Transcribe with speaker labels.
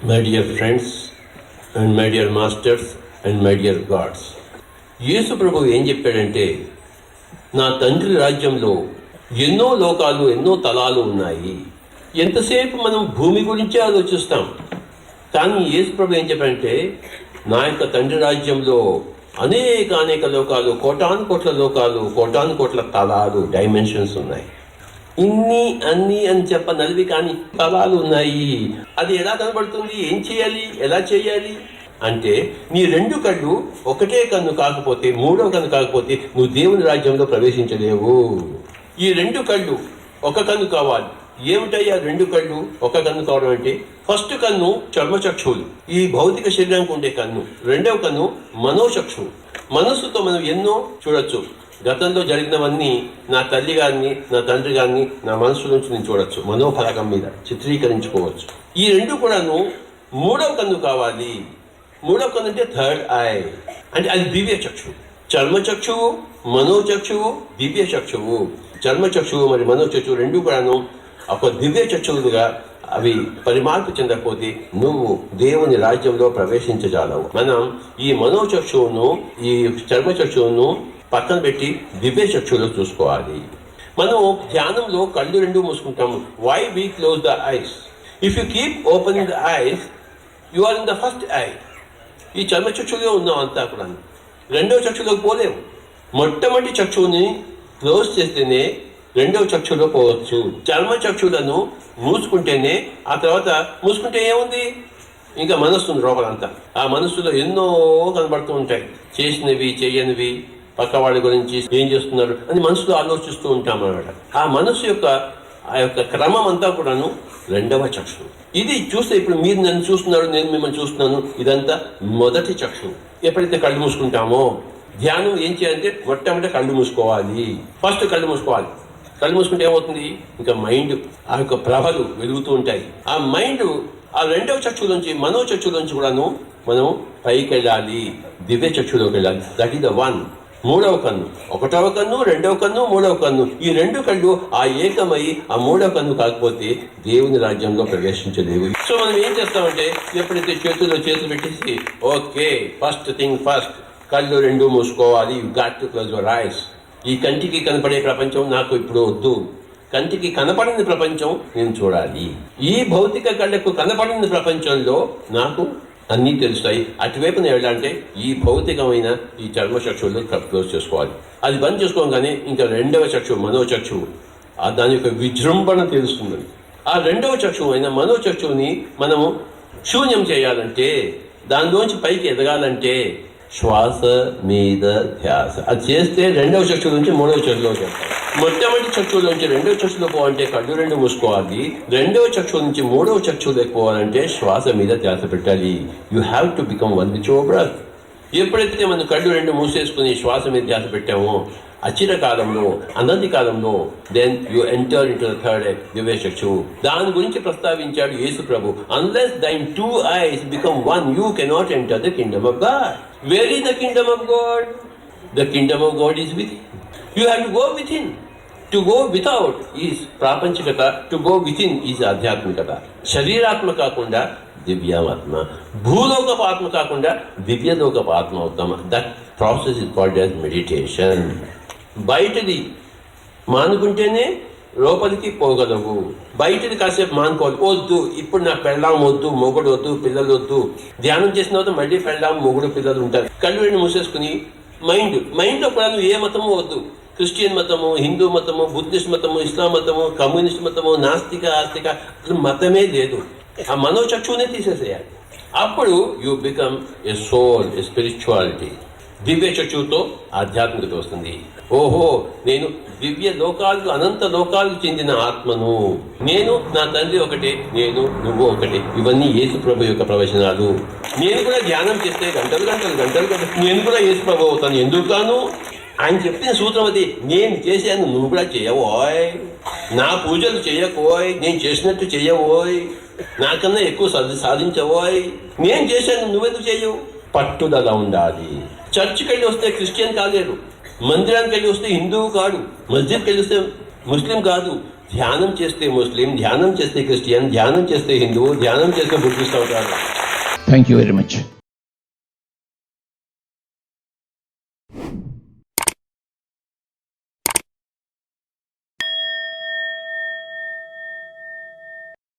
Speaker 1: My dear friends and my dear masters and my dear gods, Yesu ప్రభు ఏం చెప్పాడంటే, నా తండ్రి రాజ్యంలో ఎన్నో లోకాలు, ఎన్నో తలాలు ఉన్నాయి. ఎంతసేపు మనం భూమి గురించే ఆలోచిస్తాం. కానీ యేసు ప్రభు ఏం చెప్పాడంటే, నా యొక్క తండ్రి రాజ్యంలో అనేక లోకాలు, కోటాను కోట్ల లోకాలు, కోటాను కోట్ల తలాలు, డైమెన్షన్స్ ఉన్నాయి. ఇన్ని అన్ని అని చెప్పనలివి కానీ తలాలు ఉన్నాయి. అది ఎలా కనబడుతుంది? ఏం చేయాలి? ఎలా చేయాలి అంటే, నీ రెండు కళ్ళు ఒకటే కన్ను కాకపోతే, మూడవ కన్ను కాకపోతే నువ్వు దేవుని రాజ్యంలో ప్రవేశించలేవు. ఈ రెండు కళ్ళు ఒక కన్ను కావాలి. ఏమిటయ్యా రెండు కళ్ళు ఒక కన్ను కావడం అంటే, ఫస్ట్ కన్ను చర్మచక్షువులు, ఈ భౌతిక శరీరానికి ఉండే కన్ను. రెండవ కన్ను మనోచక్షువు. మనస్సుతో మనం ఎన్నో చూడొచ్చు. గతంలో జరిగినవన్నీ నా తల్లి గారిని, నా తండ్రి గారిని నా మనసు నుంచి నేను చూడొచ్చు, మనోఫలకం మీద చిత్రీకరించుకోవచ్చు. ఈ రెండు కూడాను మూడవ కన్ను కావాలి. మూడవ కన్ను అంటే థర్డ్ ఐ, అంటే అది దివ్య చక్షువు. చర్మచక్షువు, మనోచక్షువు, దివ్య చక్షువు. చర్మచక్షువు మరి మనోచక్షువు రెండు కూడాను ఒక దివ్య చక్షువులుగా అవి పరిమార్పు చెందకపోతే నువ్వు దేవుని రాజ్యంలో ప్రవేశించజాలవు. మనం ఈ మనోచక్షువును, ఈ చర్మచక్షువును పక్కన పెట్టి దివ్య చక్షువులో చూసుకోవాలి. మనం ధ్యానంలో కళ్ళు రెండు మూసుకుంటాము. Why we close the eyes? If you keep opening the eyes, you are in the first eye. ఈ చర్మచక్షువులో ఉన్నాం అంతా కూడా. రెండవ చక్షువులోకి పోలేము. మొట్టమొదటి చక్షువుని క్లోజ్ చేస్తేనే రెండవ చక్షువులో పోవచ్చు. చర్మచక్షువులను మూసుకుంటేనే, ఆ తర్వాత మూసుకుంటే ఏముంది? ఇంకా మనస్సు ఉంది లోపలంతా. ఆ మనస్సులో ఎన్నో కనబడుతూ ఉంటాయి, చేసినవి, చేయనివి, పక్క వాళ్ళ గురించి ఏం చేస్తున్నారు అని మనసులో ఆలోచిస్తూ ఉంటాం అన్నమాట. ఆ మనస్సు యొక్క ఆ యొక్క క్రమం అంతా కూడాను రెండవ చక్షువు. ఇది చూస్తే ఇప్పుడు మీరు నన్ను చూస్తున్నారు, నేను మిమ్మల్ని చూస్తున్నాను, ఇదంతా మొదటి చక్షువు. ఎప్పుడైతే కళ్ళు మూసుకుంటామో, ధ్యానం ఏం చేయాలంటే మొట్టమొదటి కళ్ళు మూసుకోవాలి. ఫస్ట్ కళ్ళు మూసుకోవాలి. కళ్ళు మూసుకుంటే ఏమవుతుంది? ఇంకా మైండ్ ఆ యొక్క ప్రభలు వెలుగుతూ ఉంటాయి. ఆ మైండ్ ఆ రెండవ చక్షువు నుంచి, మనో చక్షువు నుంచి కూడాను మనం పైకి వెళ్ళాలి, దివ్య చక్షువులోకి వెళ్ళాలి. That is the one. మూడవ కన్ను, ఒకటవ కన్ను, రెండవ కన్ను, మూడవ కన్ను, ఈ రెండు కళ్ళు ఆ ఏకమై ఆ మూడవ కన్ను కాకపోతే దేవుని రాజ్యంలో ప్రవేశించలేవు. సో మనం ఏం చేస్తామంటే, ఎప్పుడైతే చేతుల్లో చేతులు పెట్టేసి, ఓకే ఫస్ట్ థింగ్ ఫస్ట్, కళ్ళు రెండు మూసుకోవాలి. You got to close your eyes. ఈ కంటికి కనపడే ప్రపంచం నాకు ఇప్పుడు వద్దు. కంటికి కనపడిన ప్రపంచం నేను చూడాలి. ఈ భౌతిక కళ్ళకు కనపడిన ప్రపంచంలో నాకు అన్నీ తెలుస్తాయి. అటువైపు నేను వెళ్ళాలంటే ఈ భౌతికమైన ఈ చర్మచక్షువులు క్లోజ్ చేసుకోవాలి. అది బంద్ చేసుకోగానే ఇంకా రెండవ చక్షువు, మనోచక్షువు, దాని యొక్క విజృంభణ తెలుస్తుంది. ఆ రెండవ చక్షువు అయిన మనోచక్షువుని మనము శూన్యం చేయాలంటే, దానిలోంచి పైకి ఎదగాలంటే శ్వాస మీద ధ్యాస. అది చేస్తే రెండవ చక్షువు నుంచి మూడవ చక్షువులో చేస్తాం. మొట్టమొదటి చక్షువుల నుంచి రెండవ చక్షులో పోవాలంటే కళ్ళు రెండు మూసుకోవాలి. రెండవ చక్షువు నుంచి మూడవ చక్షువులోకి పోవాలంటే శ్వాస మీద ధ్యాస పెట్టాలి. You have to become one with your breath. ఎప్పుడైతే మనం కళ్ళు రెండు మూసేసుకుని శ్వాస మీద ధ్యాస పెట్టామో, అచిర కాలంలో, అనంతి కాలంలో, then you enter into the third eye, దివ్య చక్షువు. దాని గురించి ప్రస్తావించాడు యేసు ప్రభు. Unless thine two eyes become one, you cannot enter the kingdom of God. Where is the kingdom of God? The kingdom of God is with him. You have to go with him. To go without is ప్రాపంచికత, to go within is ఆధ్యాత్మికత. శరీరాత్మ కాకుండా దివ్యాత్మ, భూలోకపు ఆత్మ కాకుండా దివ్యలోకపు ఆత్మ అవుతాం. That process is called as meditation. బయటది మానుకుంటేనే లోపలికి పోగలవు. బయటది కాసేపు మానుకోవాలి. వద్దు, ఇప్పుడు నాకు పెళ్ళాం వద్దు, మొగుడు వద్దు, పిల్లలు వద్దు. ధ్యానం చేసిన తర్వాత మళ్ళీ పెళ్ళాం, మొగుడు, పిల్లలు ఉంటారు. కళ్ళు రెండు మూసేసుకుని మైండ్లో కూడా నువ్వు ఏ మతము వద్దు. క్రిస్టియన్ మతము, హిందూ మతము, బుద్ధిస్ట్ మతము, ఇస్లాం మతము, కమ్యూనిస్ట్ మతము, నాస్తిక, ఆస్తిక, మతమే లేదు. ఆ మనోచక్షువునే తీసేసేయాలి. అప్పుడు you become a soul, a spirituality. దివ్య చక్షువుతో ఆధ్యాత్మికత వస్తుంది. ఓహో, నేను దివ్య లోకాలు, అనంత లోకాలకు చెందిన ఆత్మను. నేను, నా తండ్రి ఒకటే, నేను, నువ్వు ఒకటే. ఇవన్నీ యేసు ప్రభు యొక్క ప్రవచనాలు. నేను కూడా ధ్యానం చేస్తే గంటలు నేను కూడా యేసు ప్రభు అవుతాను. ఎందుకు కాను? ఆయన చెప్పిన సూత్రం అది. నేను చేశాను, నువ్వు కూడా చేయవోయ్. నా పూజలు చేయకోయ్, నేను చేసినట్టు చెయ్యవోయ్. నాకన్నా ఎక్కువ సాధించవోయ్. నేను చేశాను, నువ్వెందుకు చేయవు? పట్టుదల ఉండాలి. చర్చికి వెళ్ళి వస్తే క్రిస్టియన్ కాలేరు, మందిరానికి వెళ్ళి వస్తే హిందువు కాడు, మస్జిద్కి వెళ్ళి వస్తే ముస్లిం కాదు, ధ్యానం చేస్తే ముస్లిం, ధ్యానం చేస్తే క్రిస్టియన్, ధ్యానం చేస్తే హిందువు, ధ్యానం చేస్తే బుద్ధిస్ట్ అవుతారు.
Speaker 2: Thank you very much.